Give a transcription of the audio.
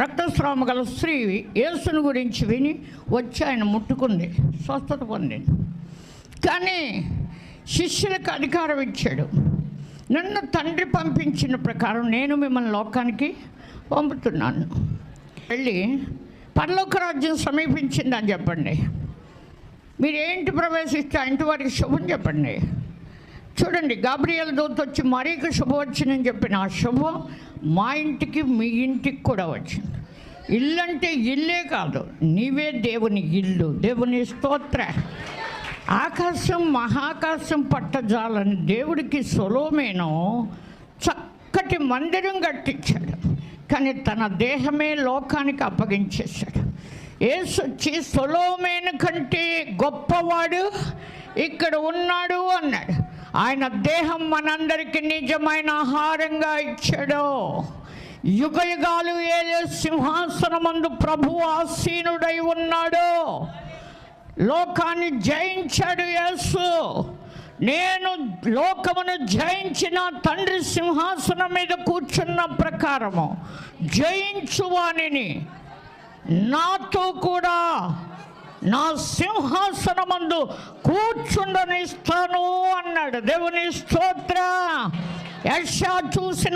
రక్తస్రావం గల స్త్రీ యేసుని గురించి విని వచ్చి ఆయన ముట్టుకుంది, స్వస్థత పొందింది. కానీ శిష్యులకు అధికారం ఇచ్చాడు. నన్ను తండ్రి పంపించిన ప్రకారం నేను మిమ్మల్ని లోకానికి పంపుతున్నాను. వెళ్ళి పరలోక రాజ్యం సమీపించిందని చెప్పండి. మీరు ఏంటి ప్రవేశిస్తే ఆ ఇంటి వారికి శుభం చెప్పండి. చూడండి, గాబ్రియల్ దూత వచ్చి మరీకు శుభం వచ్చిందని చెప్పిన ఆ శుభం మా ఇంటికి మీ ఇంటికి కూడా వచ్చింది. ఇల్లు అంటే ఇల్లే కాదు, నీవే దేవుని ఇల్లు. దేవుని స్తోత్ర. ఆకాశం మహాకాశం పట్టజాలని దేవుడికి సొలొమోను చక్కటి మందిరం కట్టించాడు. కానీ తన దేహమే లోకానికి అప్పగించేశాడు. యేసు వచ్చి సొలొమోను కంటే గొప్పవాడు ఇక్కడ ఉన్నాడు అన్నాడు. ఆయన దేహం మనందరికీ నిజమైన ఆహారంగా ఇచ్చాడు. యుగ యుగాలు ఏలే సింహాసనమందు ప్రభువు ఆసీనుడై ఉన్నాడు. లోకాన్ని జయించాడు యేసు. నేను లోకమును జయించిన తండ్రి సింహాసనం మీద కూర్చున్న ప్రకారము జయించువానిని నాతో కూడా నా సింహాసనమందు కూర్చుండనిస్తాను అన్నాడు. దేవుని స్తోత్ర. యెషయా చూసిన